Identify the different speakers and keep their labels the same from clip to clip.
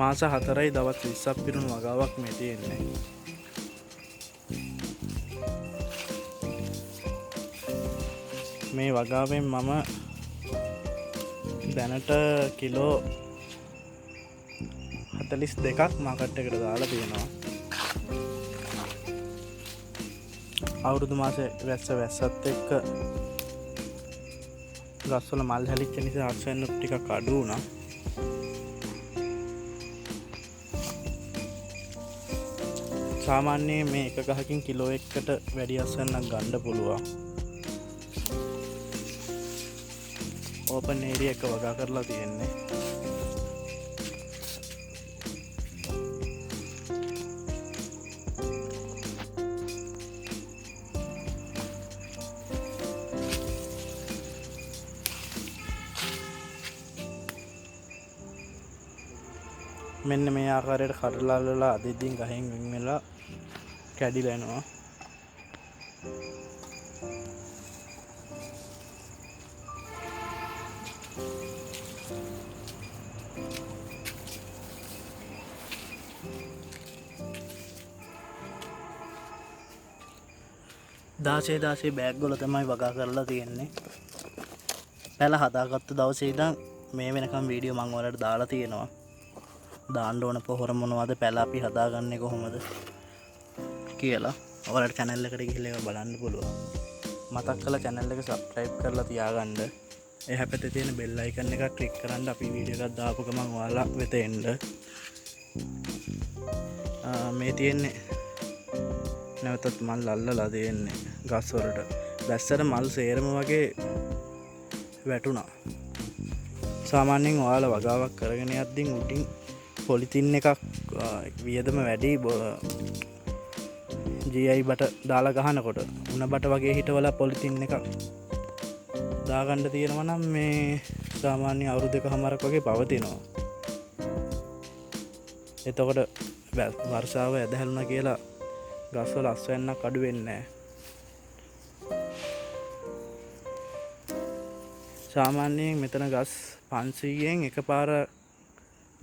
Speaker 1: මාස 4යි දවස් 20ක් පිරුණු වගාවක් මේ තියෙන්නේ. මේ වගාවෙන් මම දැනට කිලෝ 42ක් මාකට් එකට දාලා තියෙනවා. අවුරුදු මාසේ වැස්සත් එක්ක ගස්වල මල් හැලිච්ච නිසා අස්වැන්න ටිකක් අඩු වුණා. සාමාන්‍යයෙන් මේ එක ගහකින් කිලෝ 1කට වැඩි අස්වැන්නක් ගන්න පුළුවන්. ඕපන් ඒරියා එක වගා කරලා තියෙන්නේ. මෙන්න මේ ආකාරයට කඩලාලලා අදින්දින් ගහෙන් වෙන් වෙලා කැඩිලා යනවා. දාසේ බෑග් වල තමයි වගා කරලා තියෙන්නේ. පැල හදාගත්ත දවසේ ඉඳන් මේ වෙනකම් වීඩියෝ මම ඔයාලට දාලා තියෙනවා. දාන්න ඕන පොහොර මොනවද, පැල අපි හදාගන්නේ කොහොමද කියලා. ඔයාලට channel එකට ගිහිල්ලා ඒක බලන්න පුළුවන්. මතක් කරලා channel එක subscribe කරලා තියාගන්න. එහා පැත්තේ තියෙන bell icon එක click කරන් අපි වීඩියෝ එකක් දාපු ගමන් ඔයාලා වෙත එන්න. මේ තියෙන්නේ නැවතත් මල් අල්ලලා තියෙන්නේ ගස් වලට. වැස්සට මල් සේරම වගේ වැටුණා. සාමාන්‍යයෙන් ඔයාලා වගාවක් කරගෙන යද්දී උඩින් පොලිතින් එකක් වියදම වැඩි GI බට දාලා ගහනකොට උණ බට වගේ හිටවලා පොලිතින් එකක් දාගන්න තියෙනවා නම් මේ සාමාන්‍ය අවුරුදු දෙකමාරක් වගේ පවතිනවා. එතකොට වර්ෂාව ඇදහැළුණා කියලා ගස්වල අස්වැන්නක් අඩු වෙන්නේ නැහැ. සාමාන්‍යයෙන් මෙතන ගස් 500න් එකපාර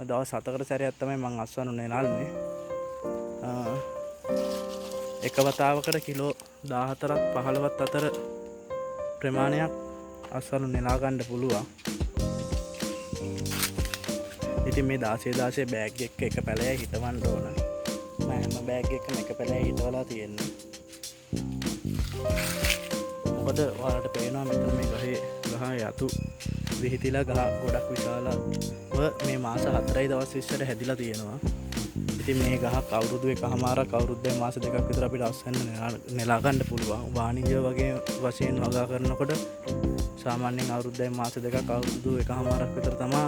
Speaker 1: දවස් 7කට සැරයක් තමයි මම අස්වැන්නු නෙලාන්නේ. එක වතාවකට කිලෝ 14ක් 15ක් අතර ප්‍රමාණයක් අස්වැන්නු නෙලා ගන්න පුළුවන්. ඉතින් මේ 16 බෑග් එක පැලේ හිටවන්න ඕන. මම හැම බෑග් එකම එක පැලේ හිටවලා තියෙන්නේ. මොකද ඔයාලට පේනවා මෙතන මේ ගහ යතු විහිතිලා ගහ ගොඩක් විශාලව මේ මාස 4යි දවස් 20ට හැදිලා තියෙනවා. ඉතින් මේ ගහක් අවුරුදු එකමාරක් අවුරුද්දේ මාස 2ක් විතර අපිට අස්වැන්න නෙලා ගන්න පුළුවන්. වාණිජ්‍ය වගේ වශයෙන් වගා කරනකොට සාමාන්‍යයෙන් අවුරුද්දේ මාස 2ක් අවුරුදු එකමාරක් විතර තමයි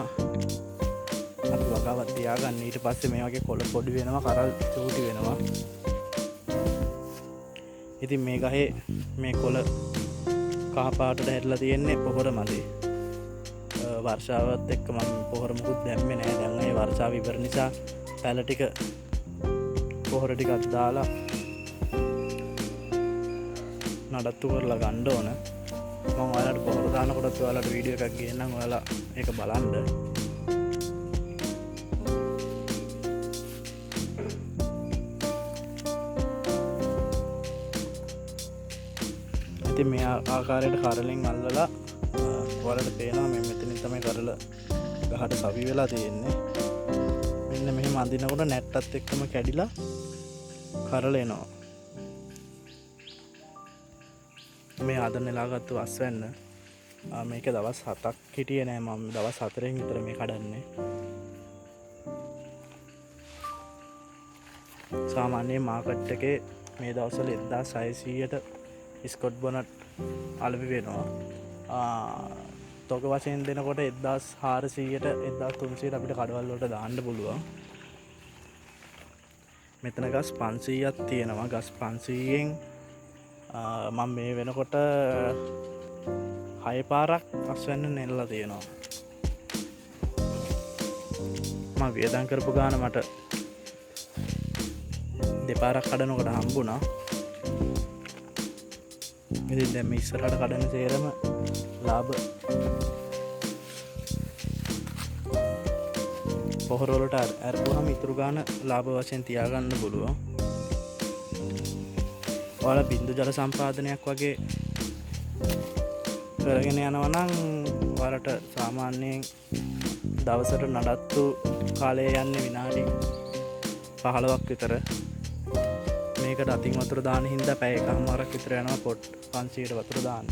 Speaker 1: අපි වගාවක් තියාගන්න. ඊට පස්සේ මේ වගේ කොළ පොඩි වෙනවා, කරල් චූටි වෙනවා. ඉතින් මේ ගහේ මේ කොළ කහ පාටට හැරිලා තියෙන්නේ පොහොර මැදේ. වර්ෂාවත් එක්ක මම පොහොර මුකුත් දැම්මේ නැහැ. දැන් ඒ වර්ෂාව ඉවර නිසා පැල ටික පොහොර ටිකක් දාලා නඩත්තු කරලා ගන්න ඕන. මම ඔයාලට පොහොර දානකොටත් ඔයාලට වීඩියෝ එකක් ගේන්නම්. ඔයාලා ඒක බලන්න. ඉතින් මේ ආකාරයට කරලින් අල්ලලා ඔයාලට පේනවා මේ මෙතනින් තමයි කරල ගහට සවි වෙලා තියෙන්නේ. මෙන්න මෙහෙම අඳිනකොට නැට්ටත් එක්කම කැඩිලා කරල එනවා. මේ අද නෙලාගත්තු අස්වැන්න මේක දවස් 7ක් හිටියේ නෑ. මම දවස් 4න් විතර මේ කඩන්නේ. සාමාන්‍යයෙන් මාකට් එකේ මේ දවස්වල 1600ට ස්කොට් බොනට් අලවි වෙනවා. තොග වශයෙන් දෙනකොට 1400ට 1300ට අපිට කඩවල් වලට දාන්න පුළුවන්. මෙතන ගස් 500ක් තියෙනවා. ගස් 500න් මම මේ වෙනකොට 6 පාරක් අස්වැන්න නෙල්ලලා තියෙනවා. මම වියදම් කරපු ගාන මට දෙපාරක් කඩනකොට හම්බුණා. ඉතින් දැන් මේ ඉස්සරහට කඩන සේරම ලාභ. පොහොර වලට අරපුවාම ඉතුරු ගාන ලාභ වශයෙන් තියාගන්න පුළුවන්. ඔයාලා බින්දු ජල සම්පාදනයක් වගේ කරගෙන යනවා නම් ඔයාලට සාමාන්‍යයෙන් දවසට නඩත්තු කාලය යන්නේ විනාඩි 15ක් විතර. මේකට අතින් වතුර දාන හින්දා පැය එකමාරක් විතර යනවා පොට් 500ට වතුර දාන්න.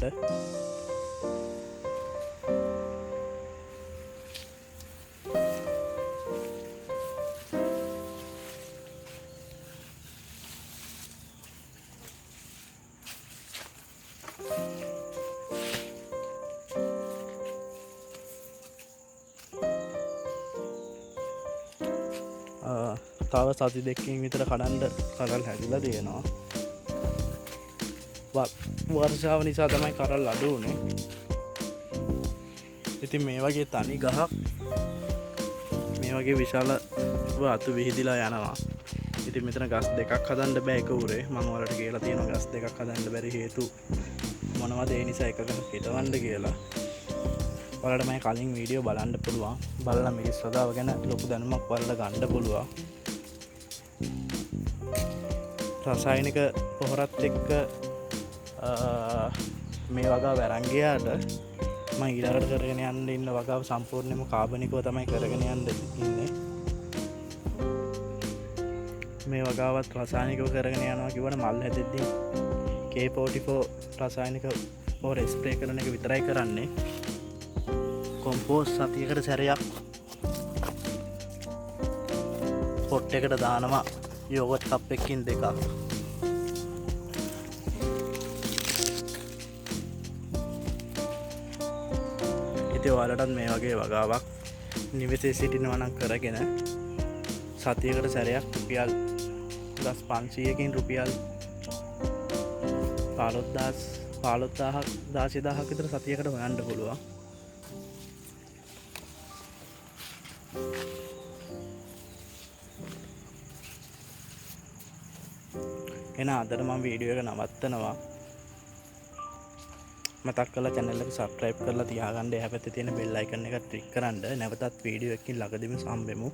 Speaker 1: තව සති දෙකකින් විතර කඩන්ඩ කරල් හැදිලා තියෙනවා. වර්ෂාව නිසා තමයි කරල් අඩු වුනේ. ඉතින් මේ වගේ තනි ගහක් මේ වගේ විශාල අතු විහිදිලා යනවා. ඉතින් මෙතන ගස් දෙකක් හදන්න බෑ එක උරේ. මම ඔයාලට කියලා තියෙනවා ගස් දෙකක් හදන්න බැරි හේතු මොනවද ඒ නිසා එක ගහක් හිටවන්න කියලා. ඔයාලට මම කලින් වීඩියෝ බලන්න පුළුවන්. බලලා මේක සදාව ගැන ලොකු දැනුමක් ඔයාලට ගන්න පුළුවන්. රසායනික පොහොරත් එක්ක මේ වගාව අරන් ගියාට මම ඊළඟට කරගෙන යන්න ඉන්න වගාව සම්පූර්ණයෙන්ම කාබනිකව තමයි කරගෙන යන්න ඉන්නේ. මේ වගාවත් රසායනිකව කරගෙන යනවා කිව්වම මල් හැදෙද්දී K44 රසායනික පොහොර ස්ප්‍රේ කරන එක විතරයි කරන්නේ. කොම්පෝස්ට් සතියකට සැරයක් පොට් එකට දානවා යෝගට් කප් එකකින් දෙකක්. ඉතින් ඔයාලටත් මේ වගේ වගාවක් නිවසේ සිටිනවා නම් කරගෙන සතියකට සැරයක් රුපියල් 500කින් රුපියල් 15000ක් විතර සතියකට හොයන්න පුළුවන්. එන අදට මම වීඩියෝ එක නවත්තනවා. මතක් කරලා channel එක subscribe කරලා තියාගන්න. එහා පැත්තේ තියෙන bell icon එක click කරන්න. නැවතත් වීඩියෝ එකකින් ළඟදීම හම්බෙමු.